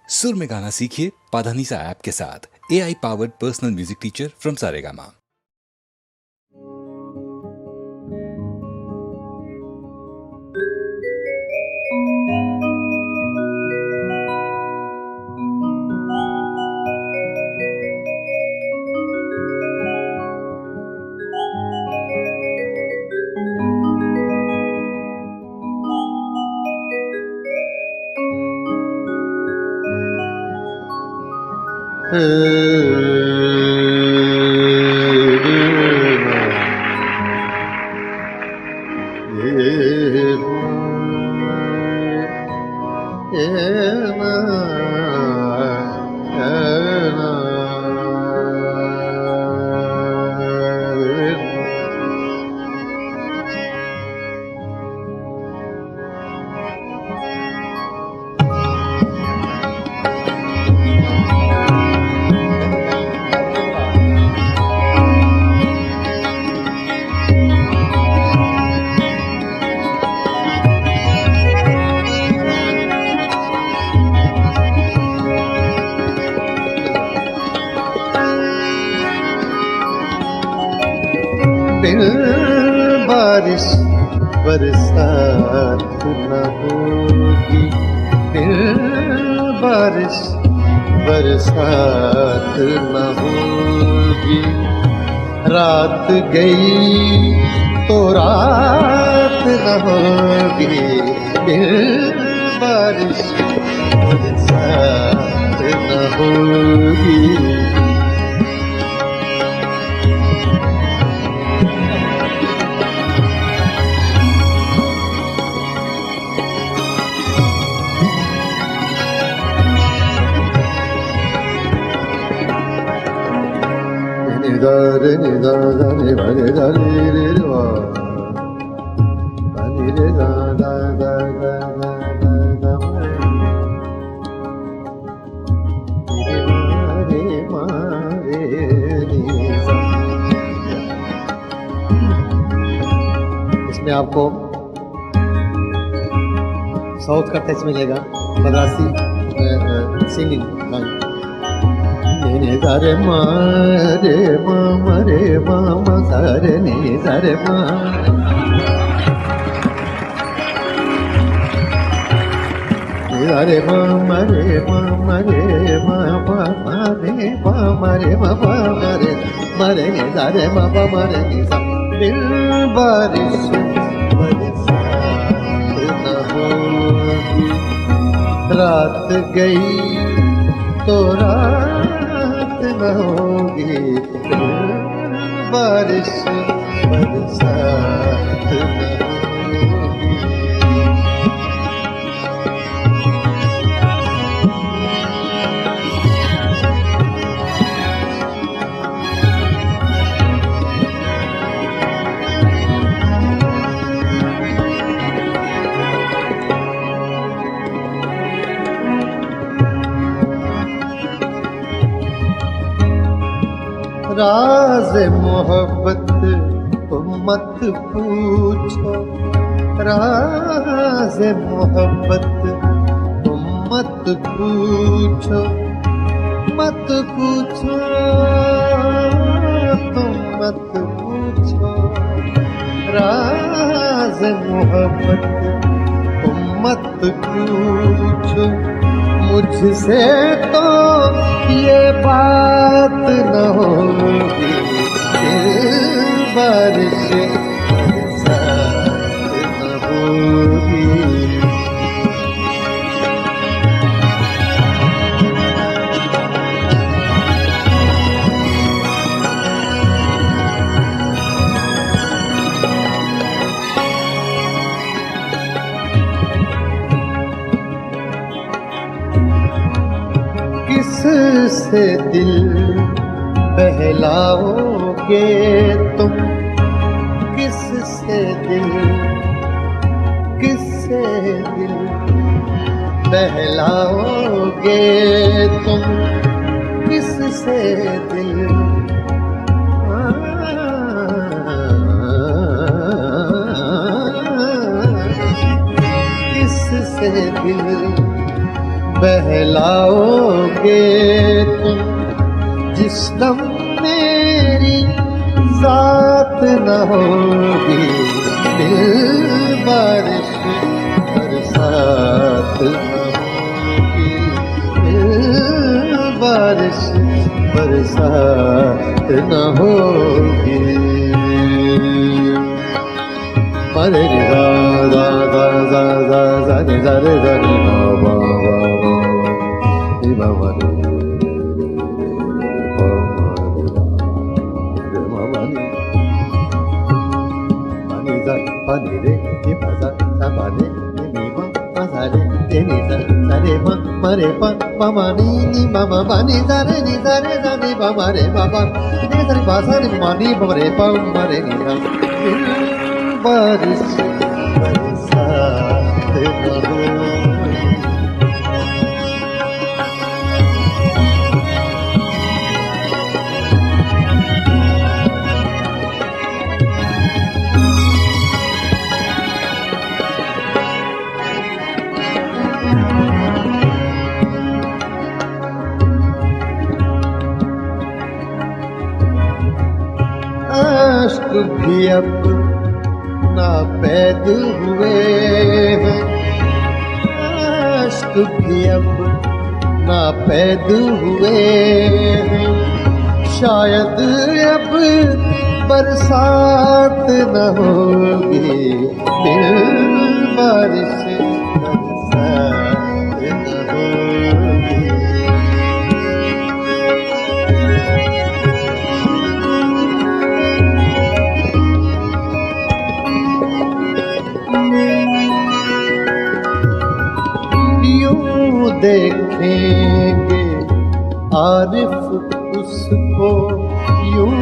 सुर में गाना सीखिए पाधानीसा ऐप के साथ। AI powered personal music teacher from Saregama. बिन बारिश बरसात न होगी, बिन बारिश बरसात न होगी। रात गई तो रात न होगी, बिन बारिश बरसात न होगी। Re ni da da ni ba ni da ni re wa ba ni re da da da da da da da re ma re ni sa। इसमें आपको साउथ का टच मिलेगा, मद्रासी सिंगिंग लाइन। रे रे मा रे मा रे मा मा सा रे नी सा रे मा। रे मा रे मा रे मा पा मा रे पा मा रे मा पा मा रे नी सा रे मा पा मा रे नी सा। बिन बारिश बरसात न होगी, रात गई तो रात न होगी, बारिश बरसात न होगी। राज़ मोहब्बत तुम मत पूछो, राज़ मोहब्बत तुम मत पूछो, मत पूछो तुम मत पूछो। राज़ मोहब्बत तुम मत पूछो, मुझसे तो ये बात न होगी, बारिश बरसात न होगी। किससे दिल बहलाओगे तुम, किससे दिल बहलाओगे तुम, किससे दिल किससे दिल बहलाओगे तुम जिस दम मेरी साथ न होगी, दिल बारिश बरसात न होगी, दिल बारिश बरसात न होगी। मरे रे गा गा गा गा गा गा रे गा रे गा रे गा वा वा वा रे वा वा रे pani re ni pa sa sa pa ne ni ma pa sa re ni sa re ma re pa ma ni ma pa ni sa re ni sa ni pa ma re pa ni sa re pa sa re ma ni pa re pa ma re ni sa बारिश बरसात न होगी। आशिक भी अब नापैद हुए हैं, आशिक भी अब नापैद हुए हैं, शायद अब बरसात न होगी, दिल बारिश बरसात न होगी। देखेंगे आरिफ उसको, यूं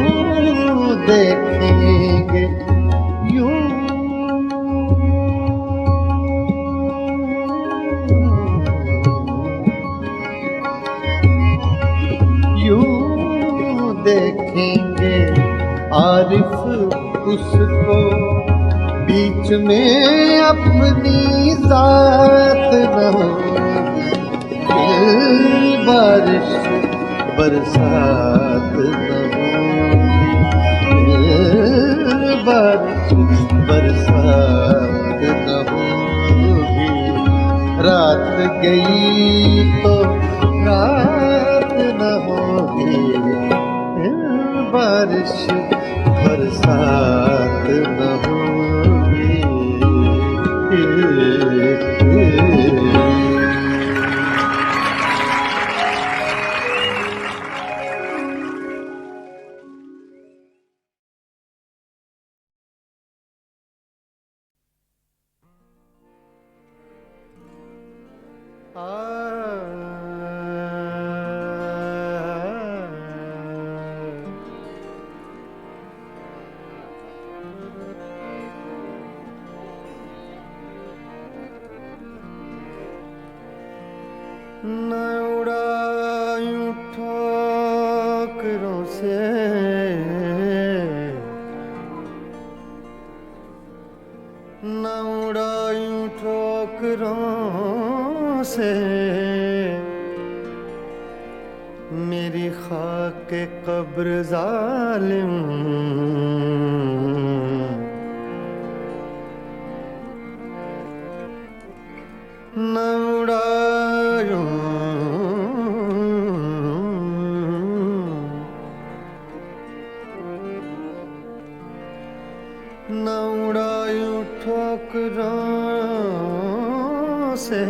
देखेंगे यूं, यूं देखेंगे आरिफ उसको, बीच में अपनी साथ न होगी, बारिश बरसात न होगी, बारिश बरसात न होगी। रात गई तो रात न होगी, बारिश बरसात न होगी। न उड़ायूं ठोकरों से, न उड़ायूं ठोकरों से, मेरी खाक कब्र जालिम, न उड़ायूं न उड़ायूं ठोकरों से,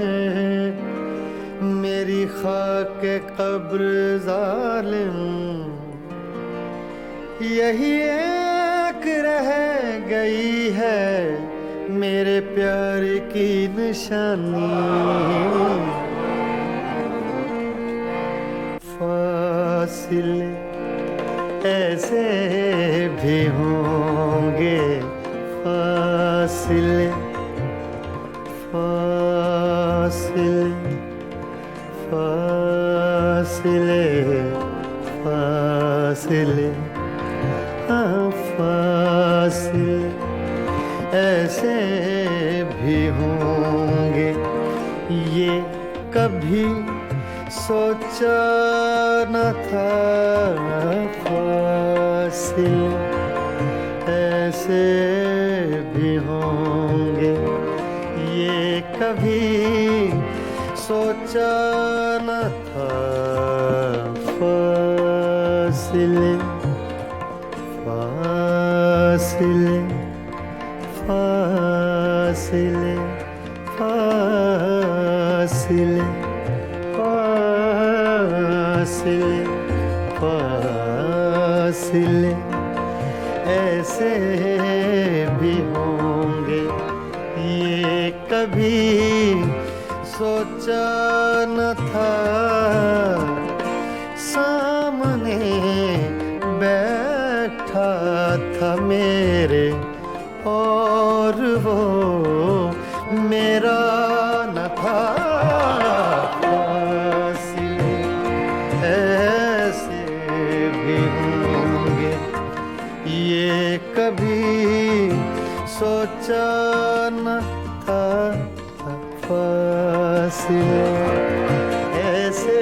मेरी खाक कब्र जालिम, यही एक रह गई है मेरे प्यार की निशानी। फासिले ऐसे भी होंगे, फासिले फासिले फासिले फासिले फासिले ऐसे भी होंगे, ये कभी सोचा न था फासिल ऐसे भी होंगे ये कभी सोचा न था फासिले फासिले फासिले फासिले फासिले फासिले ऐसे भी होंगे ये कभी सोचा न था सामने बैठा था मेरे और वो मेरा न था फासिले ऐसे भी होंगे ये कभी सोचा न था फासिले ऐसे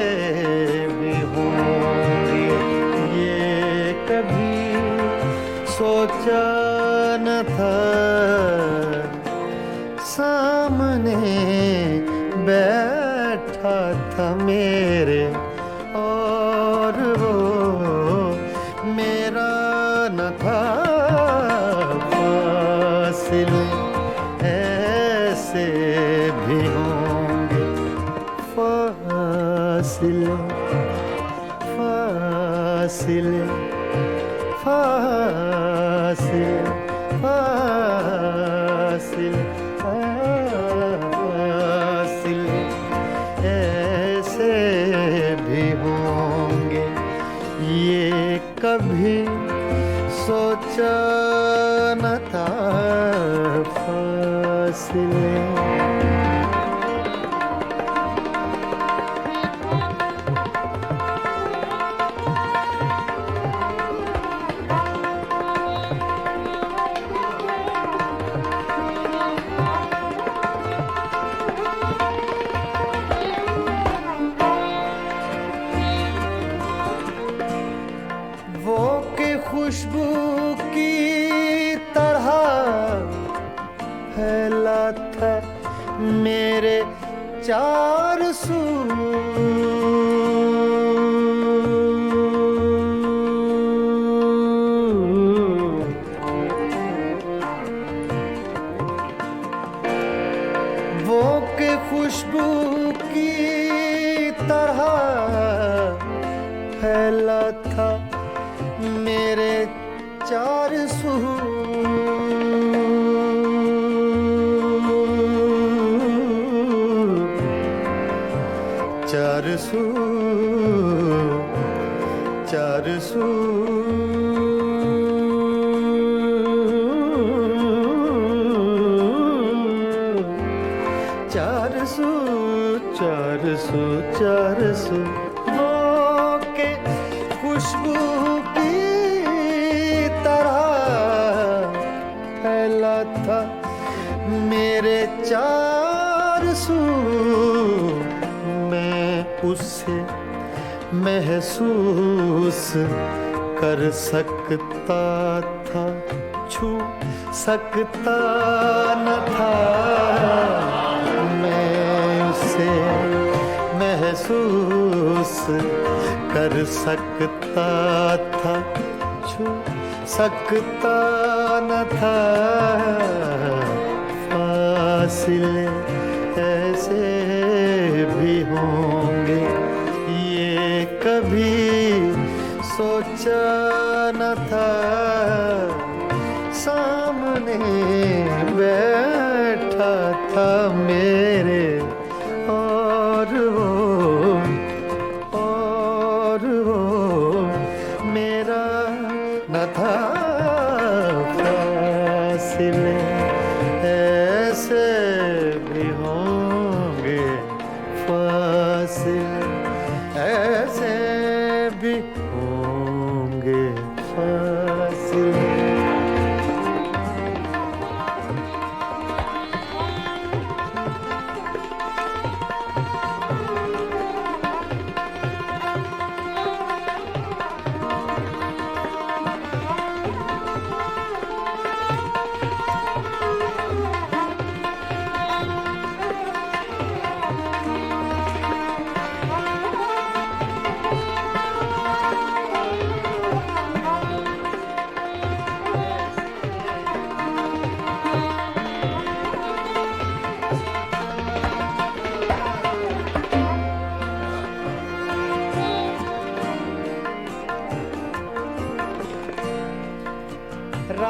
भी होंगे ये कभी सोचा न था सामने बैठा था मेरे और वो मेरा न था फासिले ऐसे भी होंगे फासिले फासिले फासिले फासिले फासिले ऐसे भी होंगे ये कभी सोचा न था फासिले वो के खुशबू की तरह फैला था मेरे चार सू वो के खुशबू की तरह फैला था मेरे चार सू चार सू चार सू चार सू चार सू चार सू वो के खुशबू की तरह फैला था मेरे चार सू मैं उसे महसूस कर सकता था छू सकता न था मैं उसे महसूस कर सकता था छू सकता न था फासिले ऐसे भी होंगे ये कभी सोचा न था सामने बैठा था मेरे और वो मेरा न था फासिले ऐसे भी होंगे फासिले ऐसे भी होंगे फासिले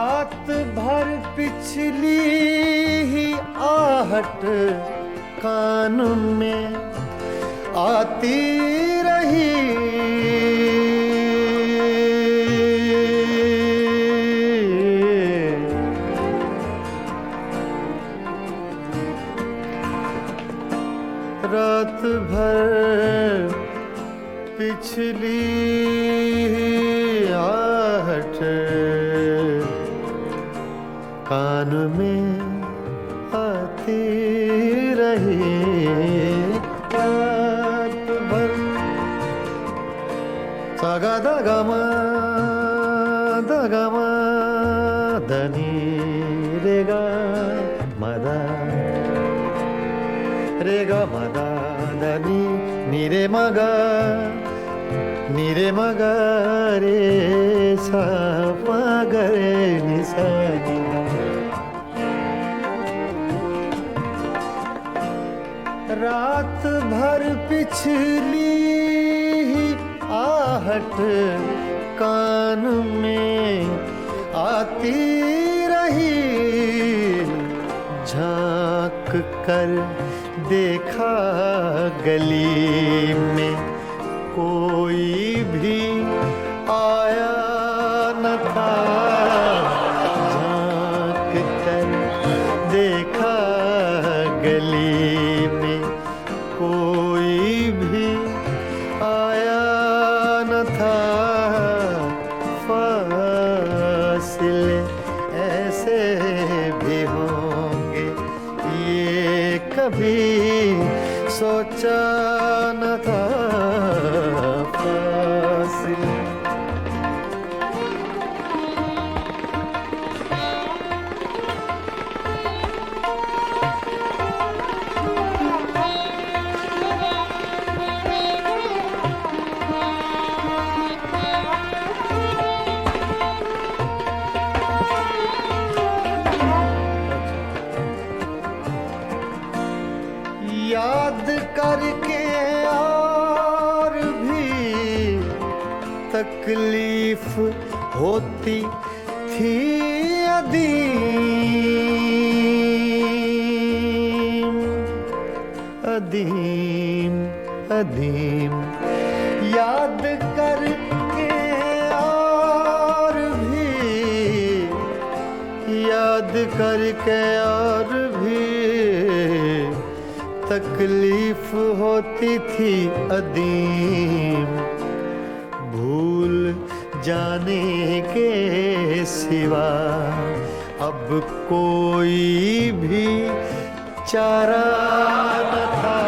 रात भर पिछली ही आहट कान में आती रही। रात भर पिछली आहट कान में आती रही। रात भर सागा दगमा धनी रेगा मदा रेगा मदा धनी नीरे मगा रे सा रे निसा। रात भर पिछली ही आहट कान में आती रही। झांक कर देखा गली में कोई भी आया न था। झांक कर देखा गली में कोई भी आया न था। फासले ऐसे भी होंगे ये कभी सोचा न था। फासले याद करके और भी तकलीफ होती थी अदीम अदीम। याद करके और भी याद करके और भी तकलीफ होती थी अदीम। भूल जाने के सिवा अब कोई भी चारा न था।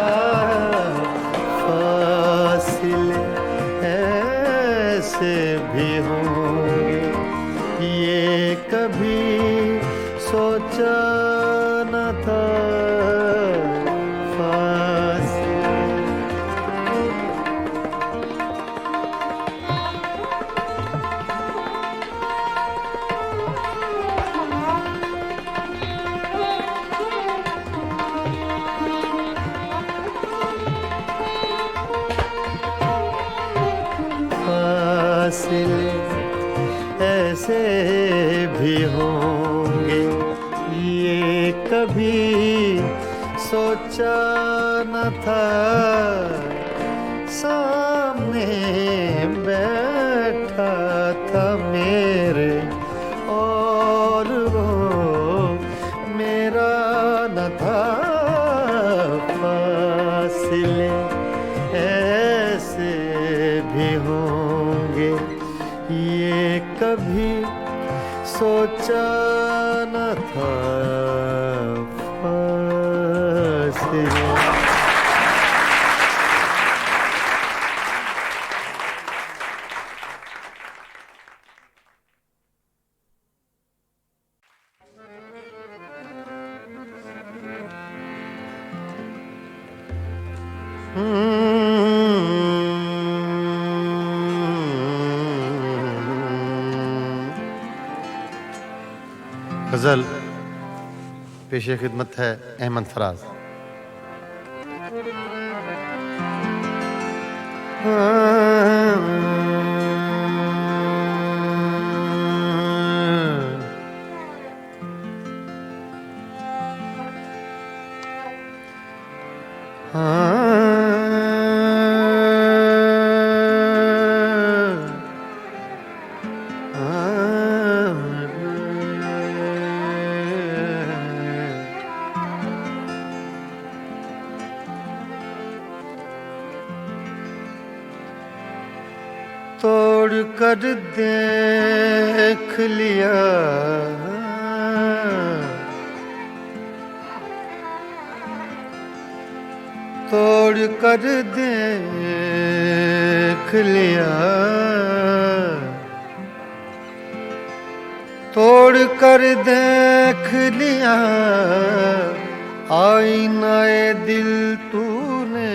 फासले ऐसे भी होंगे ये कभी सोचा न था। फासले ऐसे भी होंगे ये कभी सोचा न था। सामने बैठा था मेरे और वो मेरा न था। फासले ऐसे भी होंगे ये कभी सोचा न था। फासले गज़ल पेशे खिदमत है अहमद फराज। तोड़ कर देख लिया, तोड़ कर देख लिया, तोड़ कर देख लिया आईनाए दिल तूने,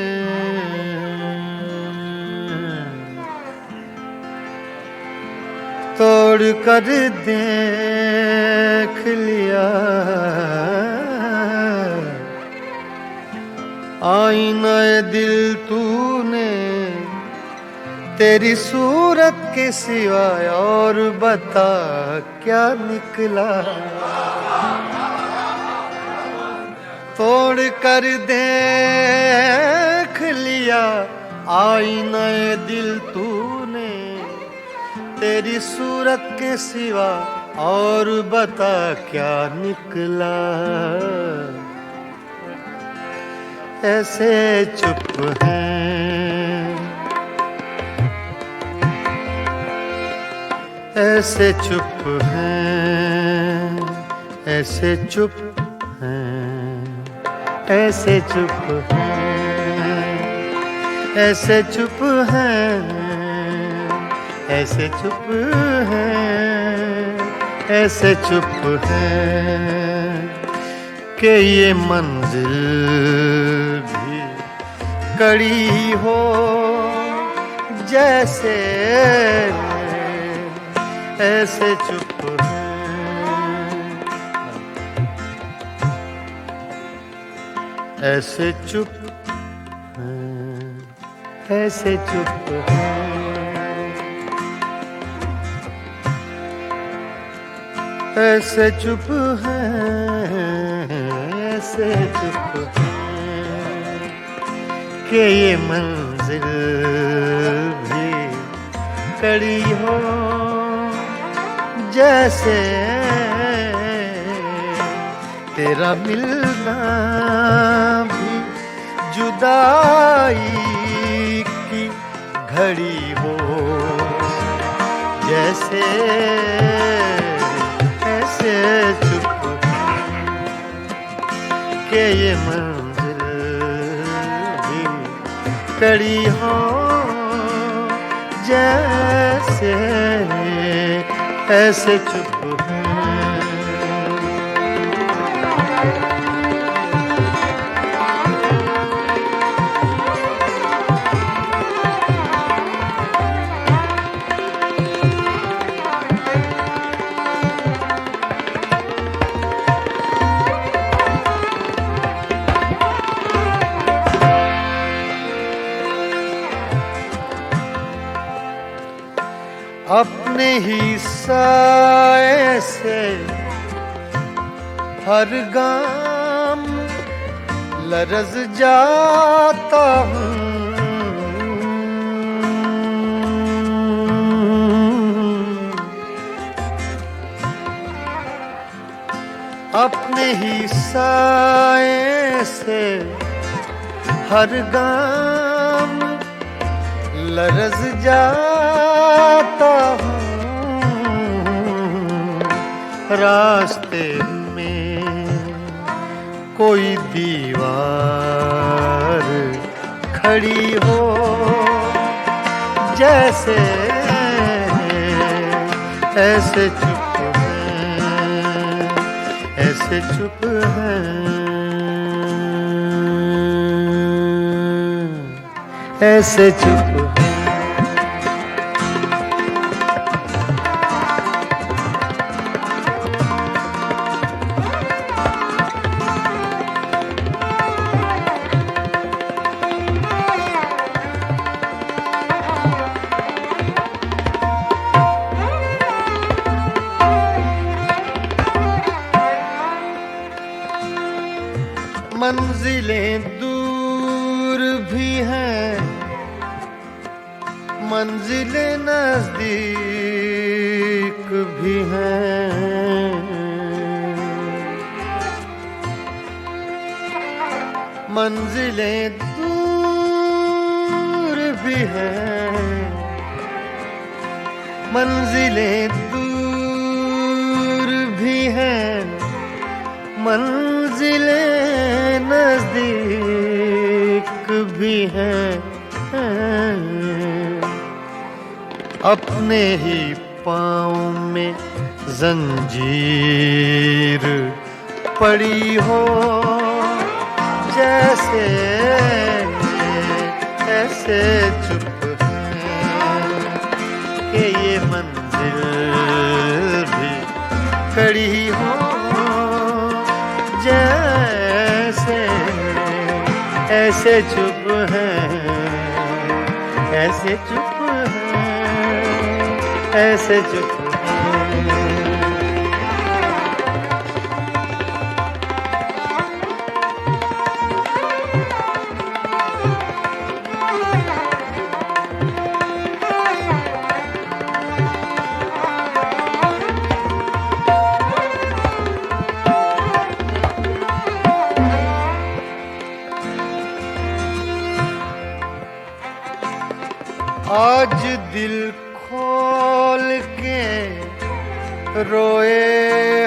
तोड़ कर देख लिया आईनाए दिल तूने, तेरी सूरत के सिवाय और बता क्या निकला। तोड़ कर देख लिया आईनाए दिल तूने, तेरी सूरत के सिवा और बता क्या निकला। ऐसे चुप हैं, ऐसे चुप हैं, ऐसे चुप हैं, ऐसे चुप हैं, ऐसे चुप हैं, ऐसे चुप हैं, ऐसे चुप हैं कि ये मंजिल भी कड़ी हो जैसे, ऐसे चुप हैं, ऐसे चुप हैं, ऐसे चुप हैं, ऐसे चुप हैं, ऐसे चुप हैं कि ये मंजिल भी कड़ी हो जैसे, तेरा मिलना भी जुदाई की घड़ी हो जैसे, ऐसे चुप के ये मंजिल भी कड़ी हो जैसे, ऐसे चुप हैं। अपने ही साए से हर गाम लरज़ जाता हूँ, अपने ही साए से हर गाम लरज़ जाता हूँ, रास्ते में कोई दीवार खड़ी हो जैसे, ऐसे चुप हैं, ऐसे चुप हैं, ऐसे चुप हैं। मंजिलें दूर भी हैं, मंजिलें नजदीक भी हैं, मंजिलें दूर भी हैं, मंजिलें दूर भी हैं, मंजिलें नजदीक भी हैं, अपने ही पाँव में जंजीर पड़ी हो जैसे, ऐसे चुप कि ये मंजिल भी खड़ी हो जैसे, ऐसे चुप है, ऐसे चुप है, ऐसे चुप है। आज दिल खोल के रोए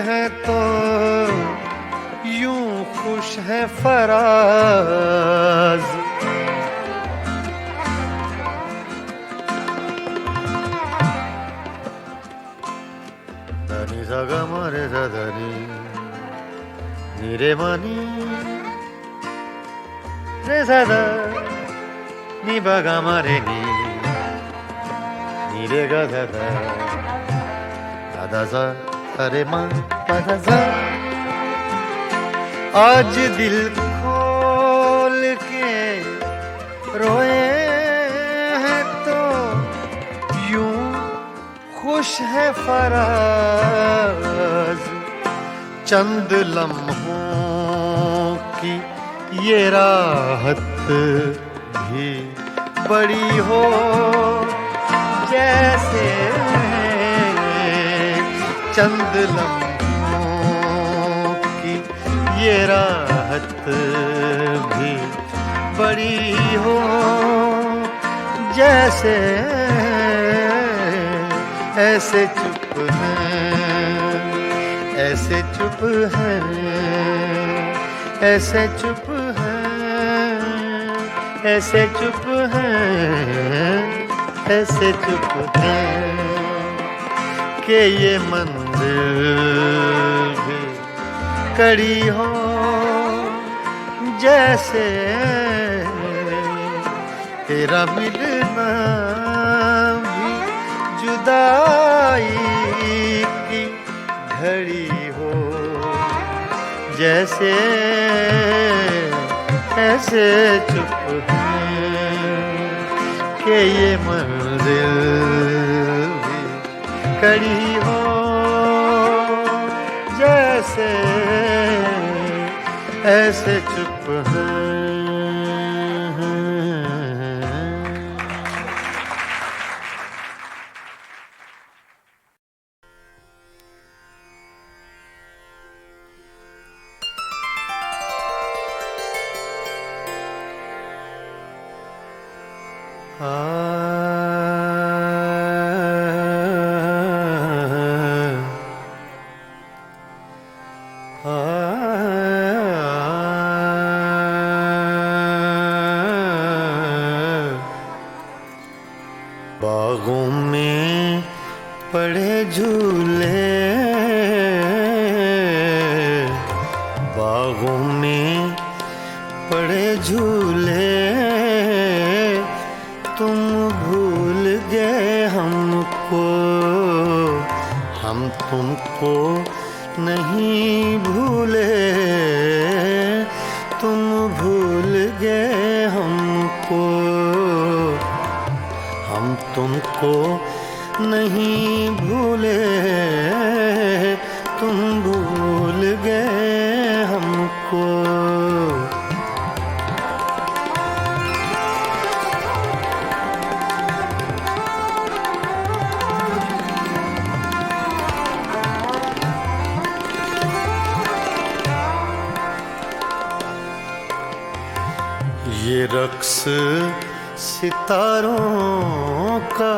हैं तो यूं खुश है फराज, धनी सगा मारे धनी नीरे मनी रे सदा नी बगा मारे नी नीरे गा दा दा सा अरे माँ दा सा। आज दिल खोल के रोए हैं तो यूं खुश है फराज, चंद लम्हों की ये राहत भी बड़ी हो जैसे, चंद लम्हों की ये राहत भी बड़ी हो जैसे, ऐसे चुप है, ऐसे चुप है, ऐसे चुप है, ऐसे चुप है, ऐसे चुप है कि ये मंजिल भी कड़ी हो जैसे, तेरा मिलना भी जुदाई की घड़ी हो जैसे, ऐसे चुप है कि ये मंजिल भी कड़ी हो जैसे, ऐसे चुप है। बागों में पड़े झूले, बागों में पड़े झूले, तुम भूल गए हमको, हम तुमको नहीं भूले, तुम भूल गए हमको, हम तुमको नहीं भूले, तुम भूल गए हमको। ये रक्स सितारों का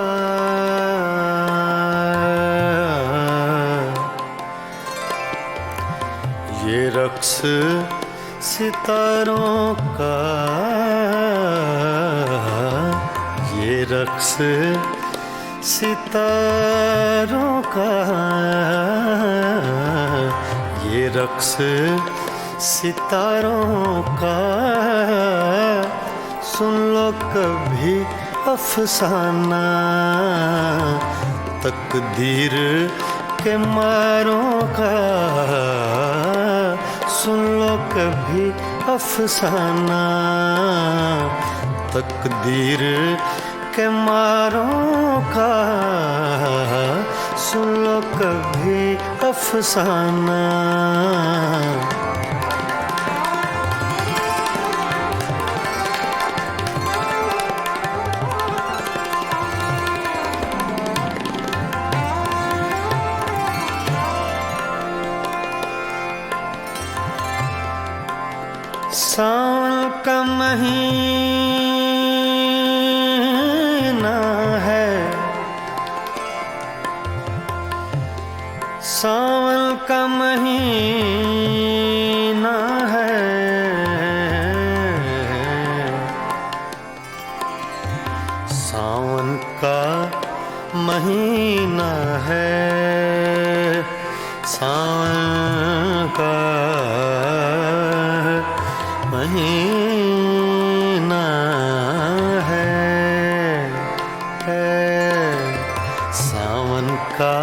रक्स सितारों का, ये रक्स सितारों का, ये रक्स सितारों का, सुन लो कभी अफसाना, तकदीर के मारों का, सुन लो कभी अफसाना, तकदीर के मारों का, सुन लो कभी अफसाना। सावन का महीना है, सावन का महीना है, सावन का महीना है, सावन का महीना है, सावन का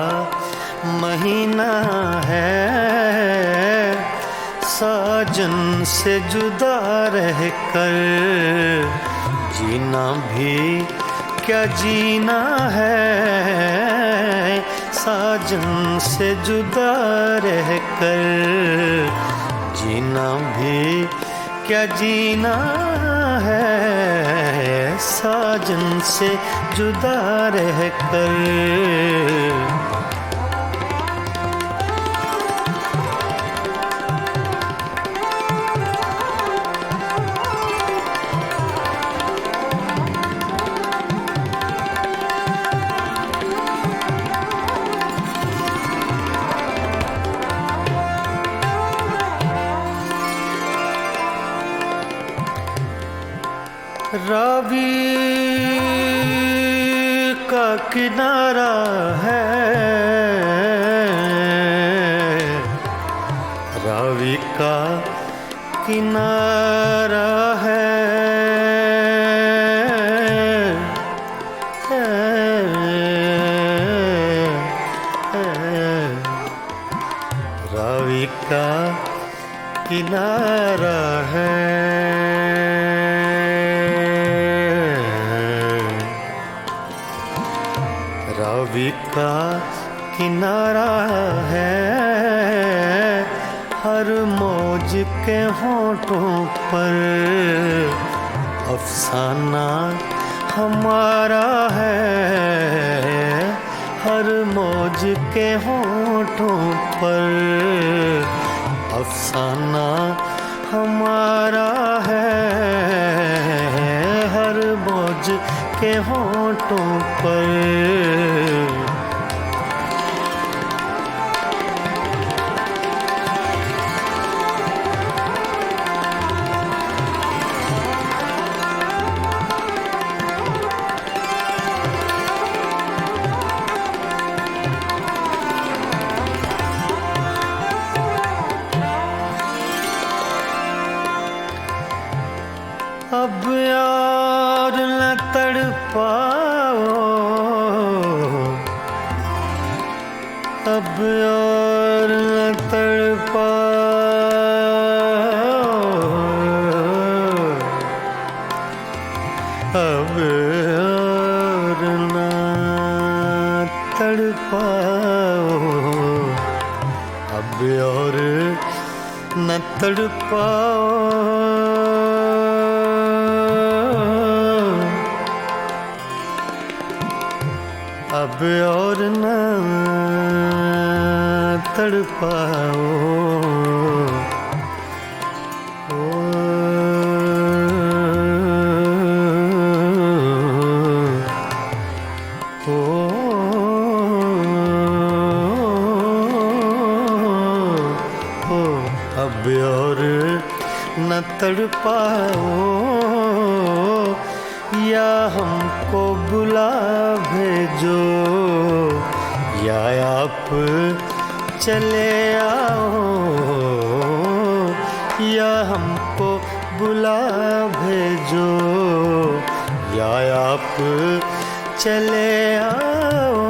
महीना है, साजन से जुदा रहकर जीना भी क्या जीना है, साजन से जुदा रहकर जीना भी क्या जीना है, साजन से जुदा रहकर। रावी का किनारा है, रावी का किनारा है, रावी का किनारा है, रावी का किनारा है, हर मौज के होठों पर अफसाना हमारा है, हर मौज के होठों पर अफसाना हमारा है, हर मौज के होठों पर। अब यार न तड़पाओ, अब यार न तड़पाओ, अब यार न तड़पाओ, अब और न तड़पाओ, अब और न तड़पाओ, अब तड़पाओ या हमको बुला भेजो या आप चले आओ या हमको बुला भेजो या आप चले आओ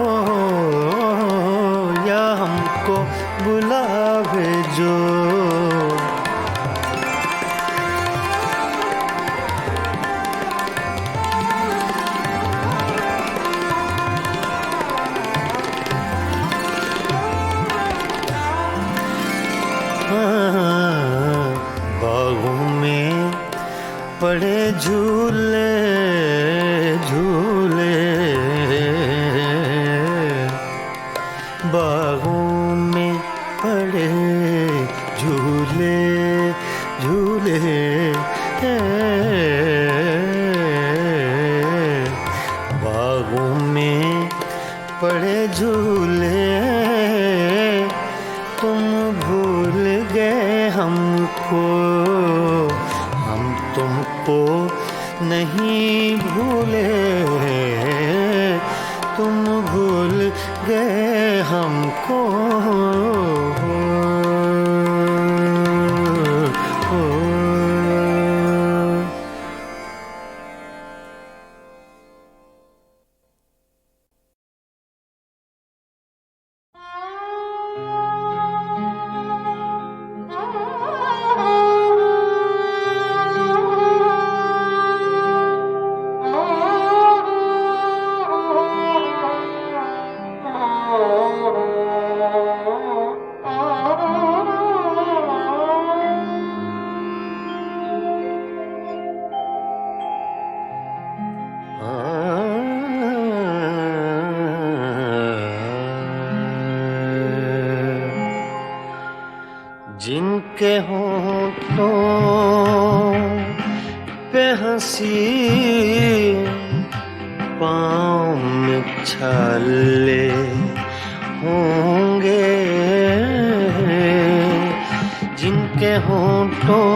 या हमको बुला भेजो। बागों में पड़े झूले झूले बागों में पड़े झूले झूले बागों में पड़े झूले तुम भूल गए हमको हम तुमको नहीं भूले तुम भूल गए हमको। जिनके होठों पे हंसी पाँव में छाले होंगे जिनके होठों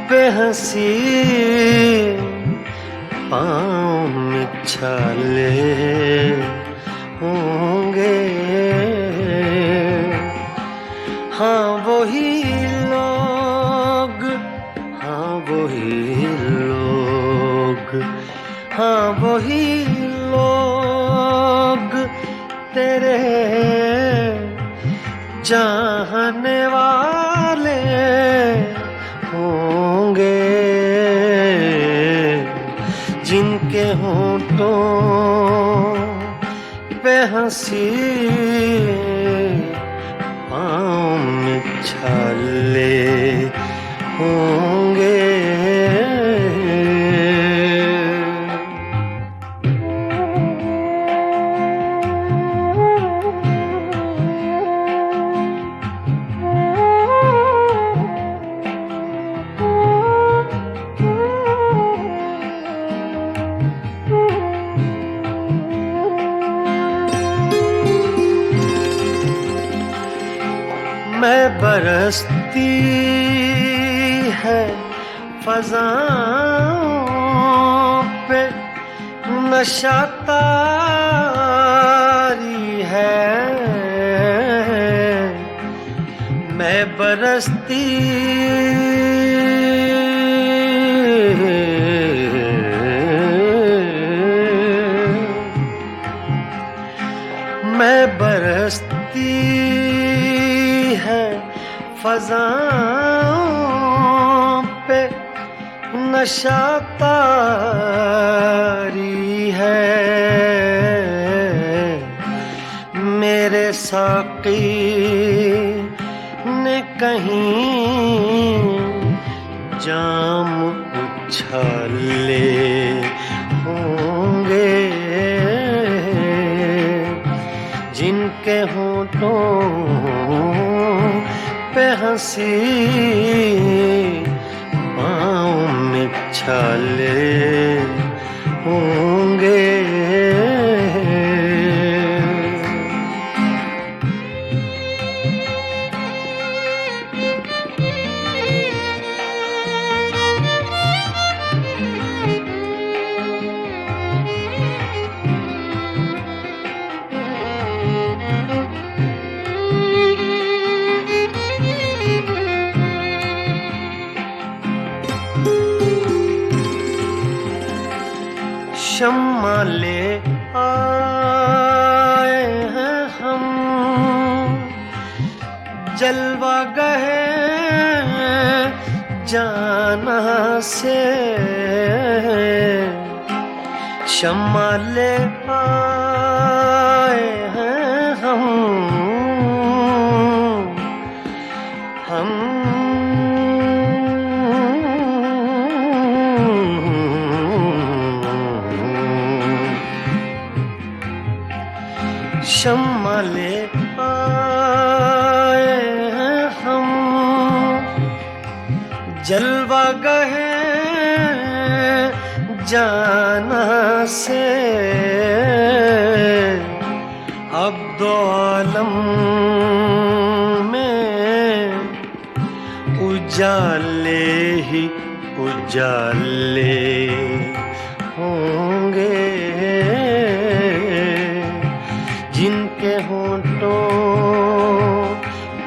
पे हंसी पाँव में छाले होंगे हाँ वही लोग हाँ वही लोग हाँ वही लोग तेरे चाहने वाले होंगे जिनके होठों पे हंसी पाँव में छाले होंगे। मैं बरसती है फ़ज़ाओं पे नशा तारी है मैं बरसती मैं बरसती है फ़ज़ाओं पे नशा तारी है मेरे साक़ी ने कहीं जाम उछाले होंगे जिनके होठों पे हंसी पाँव में छाले होंगे। शम्मा ले आए हैं हम, जलवा गए जाना से। शम्मा ले आए हैं हम शम्मा ले आए हैं हम, जलवा गए जाना से। अब दो आलम में उजाले ही उजाले होंगे, जिनके होंठों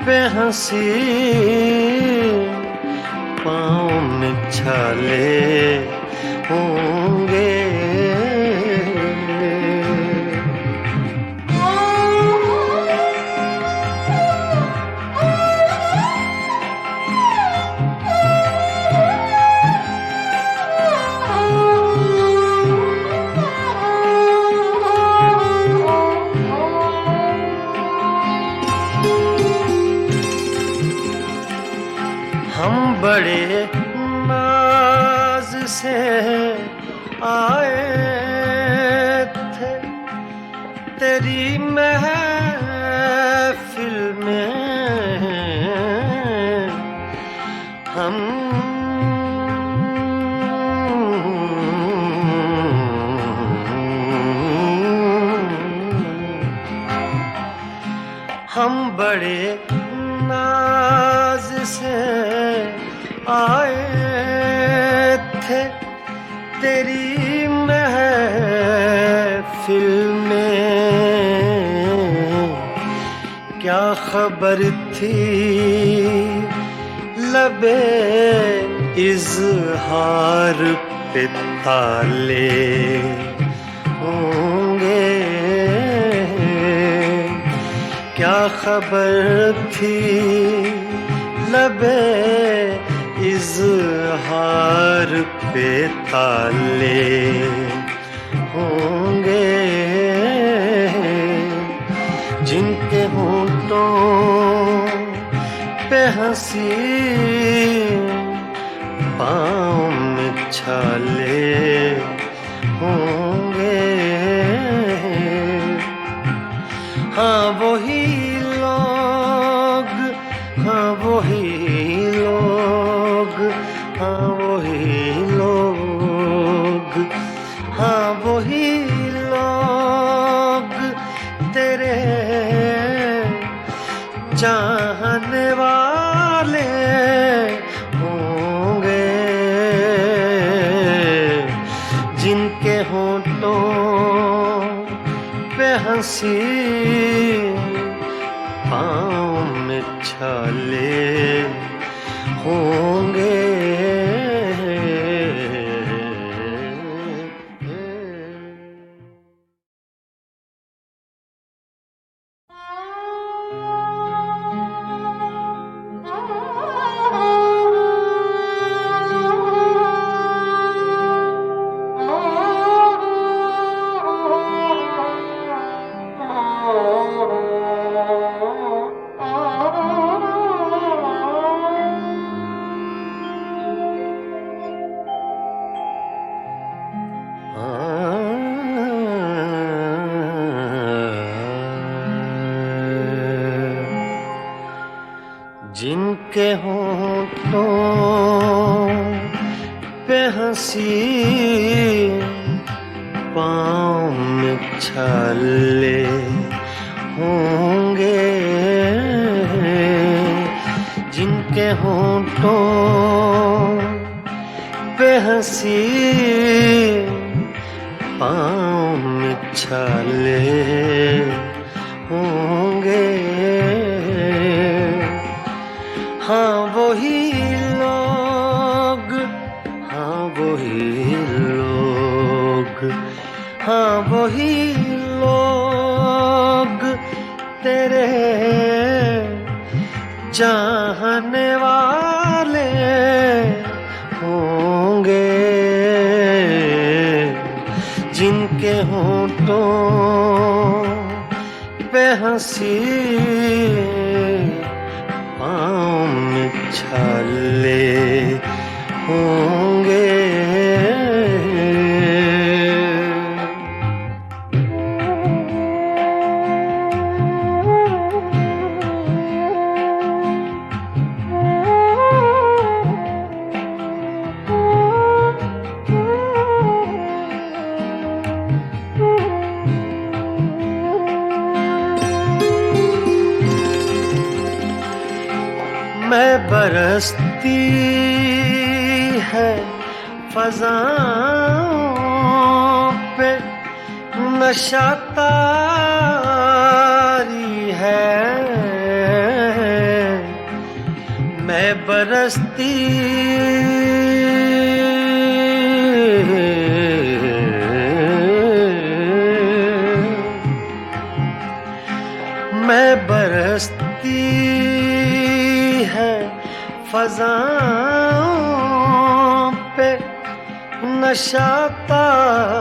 पे हंसी पाँव में छाले होंगे। हम बड़े नाज से आए थे तेरी महफिल में, हम बड़े नाज से आए थे तेरी महफिल में। क्या खबर थी लबे इज़हार पे ताले होंगे, क्या खबर थी लबे इज़हार पे ताले होंगे, जिनके होंठों पे हंसी पाँव में छाले होंगे। हाँ वही लोग, हाँ वही लोग, हाँ वही लोग, हाँ वही लोग तेरे चाहने वाले होंगे, जिनके होंठों पे हंसी पाँव में छाले होंगे। जिनके होंठों पे हंसी पाँव में छाले होंगे, जिनके होंठों पे हंसी पाँव में छाले होंगे। हाँ वही लोग, हाँ वही लोग, हाँ वही लोग तेरे चाहने वाले होंगे, जिनके होंठों पे हंसी पाँव में छाले होंगे। मैं बरसती है फ़ज़ाओं पे नशा तारी है, मैं बरसती मैं बरसती है फ़ज़ाओं पे नशा तारी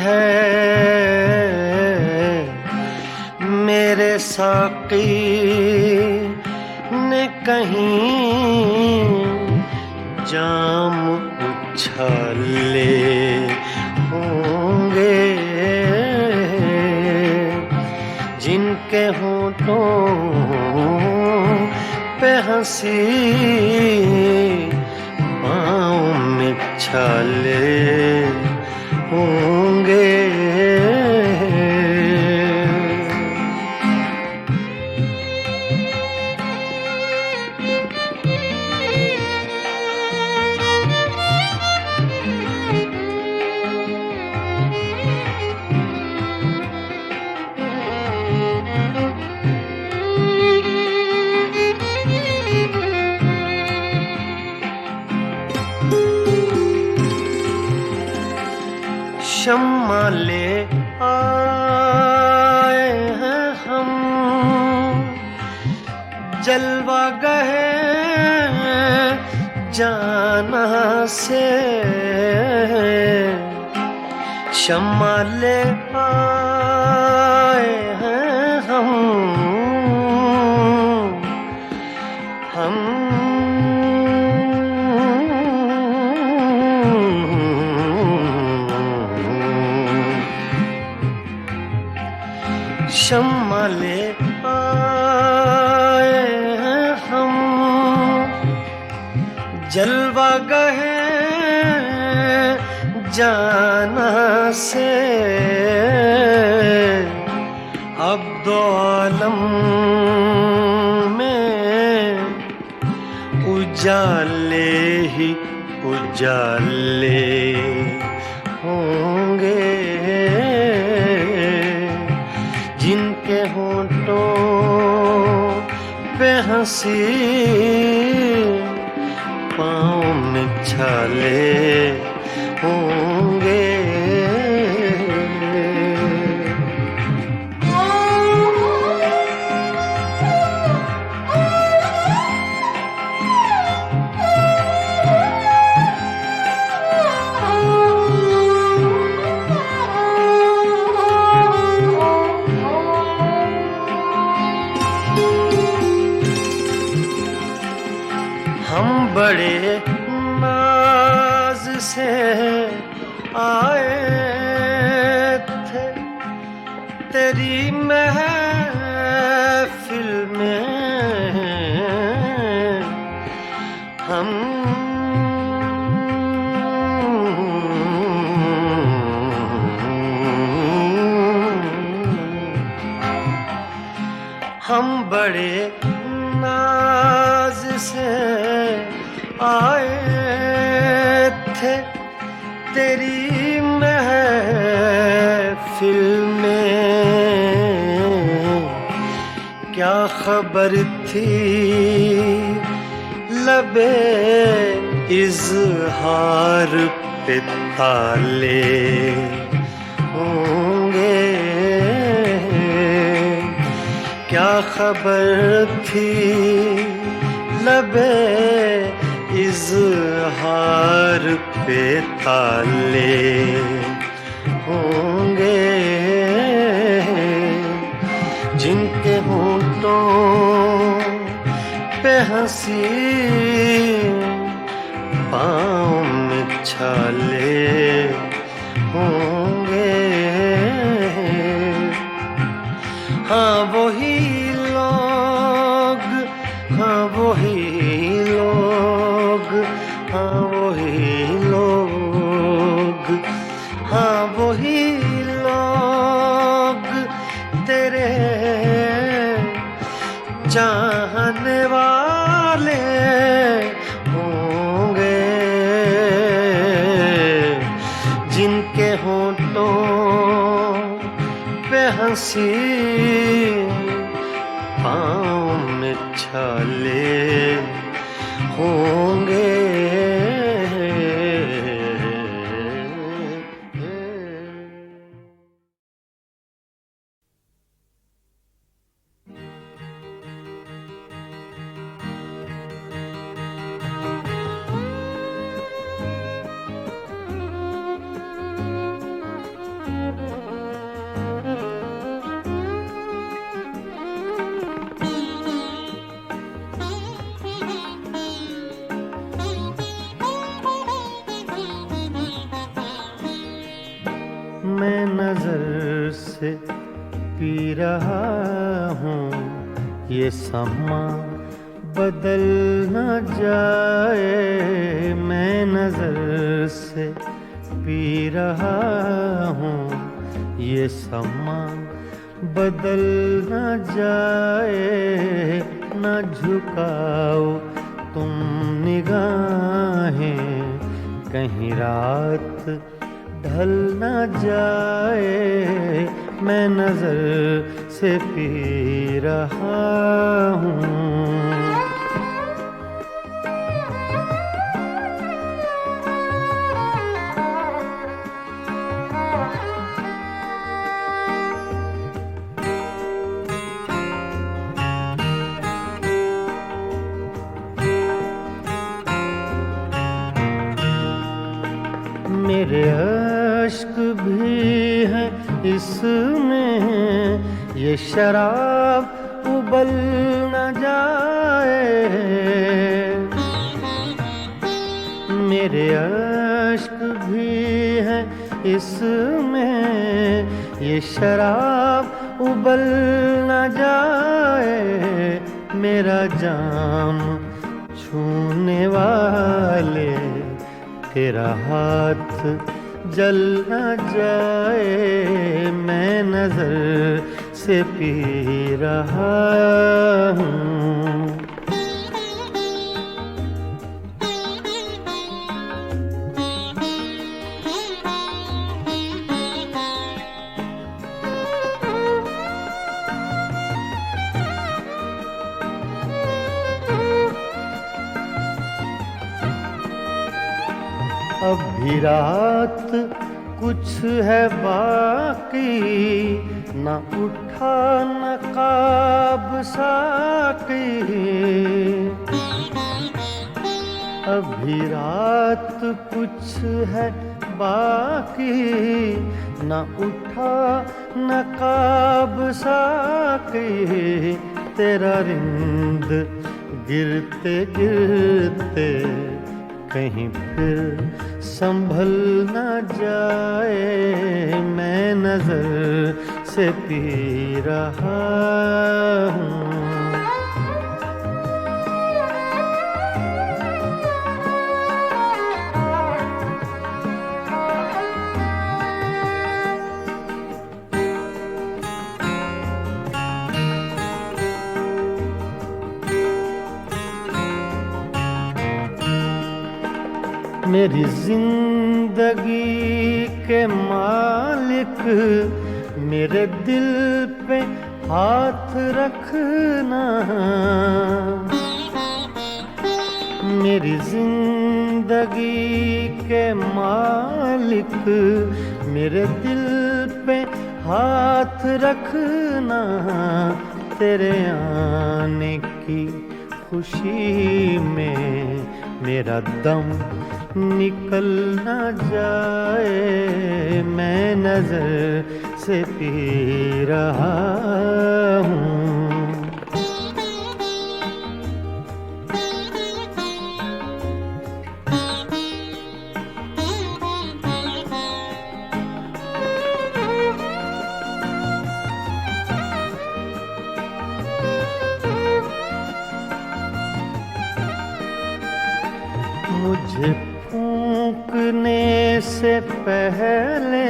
है, मेरे साक़ी ने कहीं जाम उछाले होंगे, जिनके होंठों पे हंसी पाँव में छाले होंगे। शम्मा ले आए हैं हम जलवा गए जाना से, शम्मा ले आए हैं हम शम्मा ले आए हैं हम जलवा गए जाना से, अब दो आलम में उजाले ही उजाले होंगे, जिनके होंठों पे हंसी पाँव में छाले होंगे। हम बड़े नाज से आए थे तेरी महफिल में, हम बड़े नाज से आए थे तेरी महफिल में, क्या खबर थी लबे इज़हार पे ताले होंगे। क्या खबर थी लबे इज़हार पे ताले होंगे, जिनके होंठों पे हंसी पाँव में छाले होंगे। हाँ वही लोग, हाँ वही लोग, हाँ वही लोग, हाँ वही लोग तेरे चाहने वाले होंगे, जिनके होंठों पे हंसी पाँव में छाले होंगे। मैं नजर से पी रहा हूँ ये समा बदल न जाए। मैं नजर से पी रहा हूँ ये समा बदल न जाए। न झुकाओ तुम निगाहें कहीं रात ढल न जाए। मैं नजर से पी रहा हूँ। मेरे अश्क भी हैं इसमें, ये शराब उबल न जाए। मेरे अश्क भी हैं इसमें, ये शराब उबल न जाए। मेरा जाम छूने वाले तेरा हाथ जल न जाए। मैं नजर से पी रहा हूँ। अब भी रात कुछ है बाकी, न उठा नकाब साकी। अब भी रात कुछ है बाकी, न उठा नकाब साकी। तेरा रिंद गिरते गिरते कहीं फिर संभल न जाए। मैं नजर से पी रहा हूँ। मेरी जिंदगी के मालिक मेरे दिल पे हाथ रखना। मेरी जिंदगी जिंदगी के मालिक मेरे दिल पे हाथ रखना, तेरे आने की खुशी में मेरा दम निकल न जाए, मैं नजर से पी रहा हूँ। मुझे फूंकने से पहले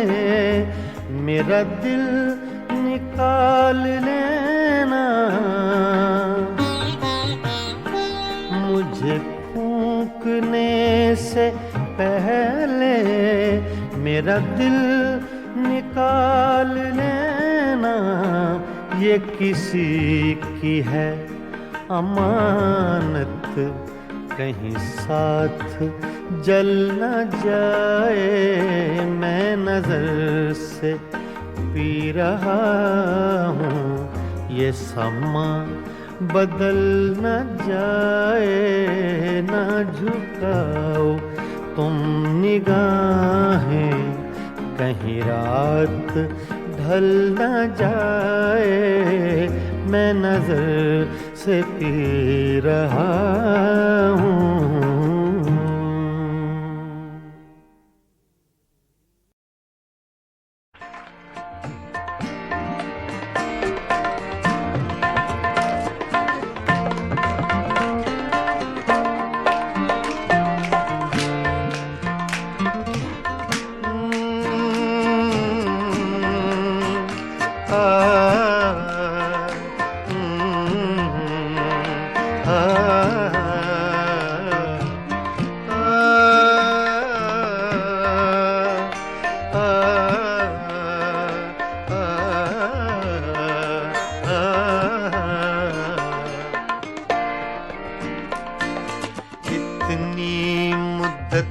मेरा दिल निकाल लेना, मुझे फूंकने से पहले मेरा दिल निकाल लेना, ये किसी की है अमानत, कहीं साथ जल न जाए, मैं नजर से पी रहा हूँ, ये समा बदल न जाए, ना झुकाओ तुम निगाहें, कहीं रात ढल न जाए, मैं नजर से पी रहा हूँ। इतनी मुद्दत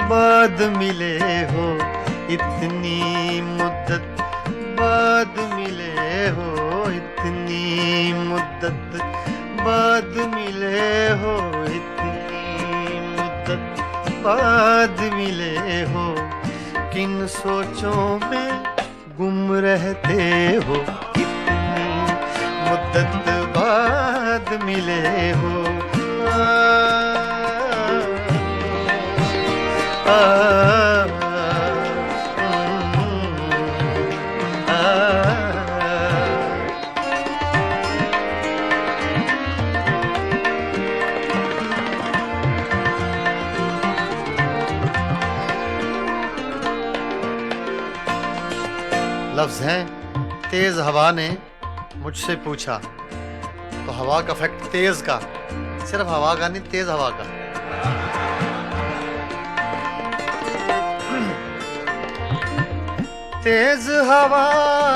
बाद मिले हो, इतनी मुद्दत बाद मिले हो, इतनी मुद्दत बाद मिले हो, इतनी मुद्दत बाद मिले हो, किन सोचों में गुम रहते हो, इतनी मुद्दत बाद मिले हो। लफ्ज हैं तेज हवा ने मुझसे पूछा, तो हवा का फैक्ट तेज का, सिर्फ हवा का नहीं, तेज हवा का। तेज हवा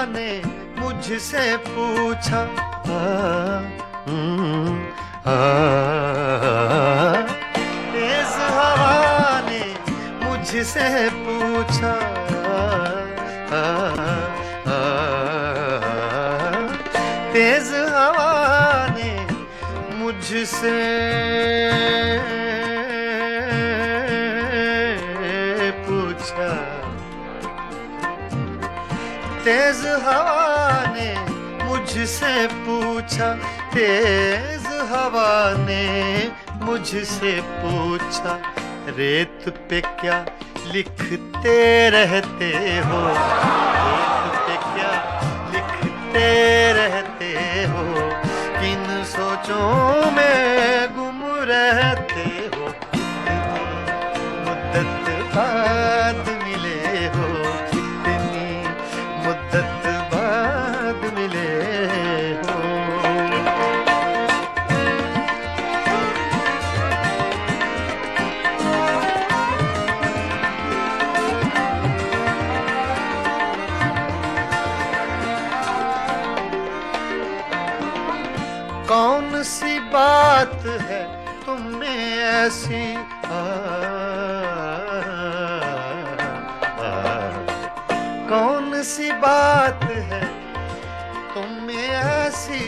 ने मुझसे पूछा, तेज हवा ने मुझसे पूछा, तेज हवा ने मुझसे पूछा, तेज हवा ने मुझसे पूछा, तेज हवा ने मुझसे पूछा, रेत पे क्या लिखते रहते हो, रेत पे क्या लिखते रहते हो, किन सोचों में गुम रहते हो, मुद्दत बाद मिले हो, इतनी मुद्दत बाद मिले हो। कौन सी बात है तुम में ऐसी कौन सी बात है तुम में ऐसी,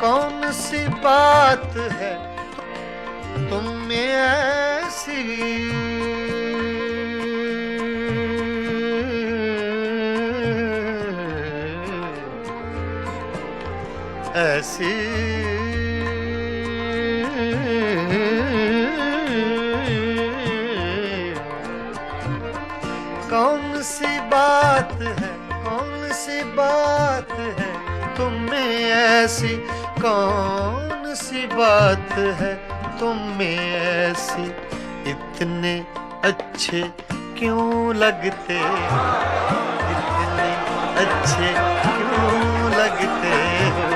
कौन सी बात है तुम में ऐसी, ऐसी कौन सी बात है, कौन सी बात है तुम में ऐसी, कौन सी बात है तुम में ऐसी, इतने अच्छे क्यों लगते, इतने अच्छे क्यों लगते हो,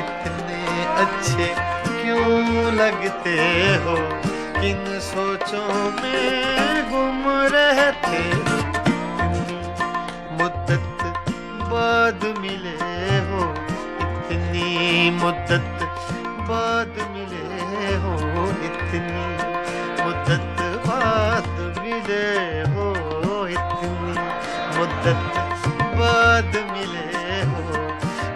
इतने अच्छे क्यों लगते हो, किन सोचों में गुम रहते हो, मुद्दत बाद मिले हो, इतनी मुद्दत बाद मिले हो, इतनी मुद्दत बाद मिले हो, इतनी मुद्दत बाद मिले हो,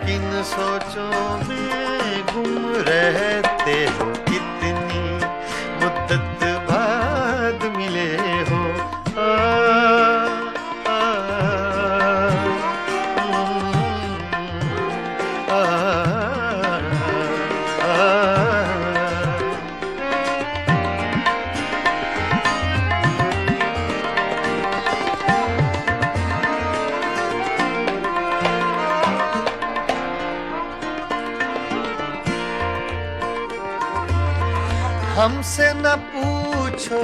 किन सोचों में गुम रहते हो, इतनी मुद्दत बाद मिले हो। हमसे न पूछो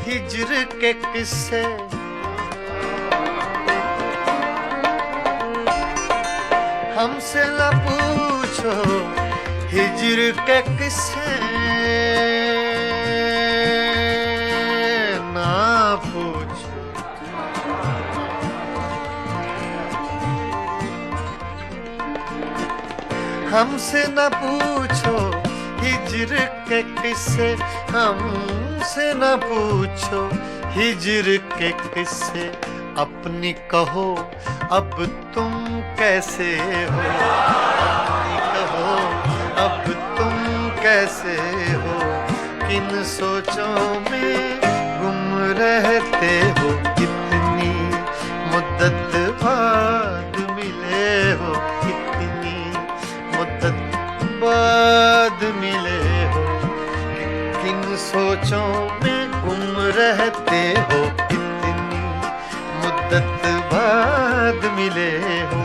हिज्र के किस्से, हमसे न पूछो हिज्र के किस्से, ना पूछो हमसे न पूछो हिज्र के किस्से, हमसे न पूछो हिज्र के किस्से, अपनी कहो अब तुम कैसे हो, अपनी कहो अब तुम कैसे हो, किन सोचों में गुम रहते हो, इतनी मुद्दत बाद मिले हो, इतनी मुद्दत बाद मिले हो, किन सोचों में गुम रहते हो, इतनी मुद्दत बाद मिले हो।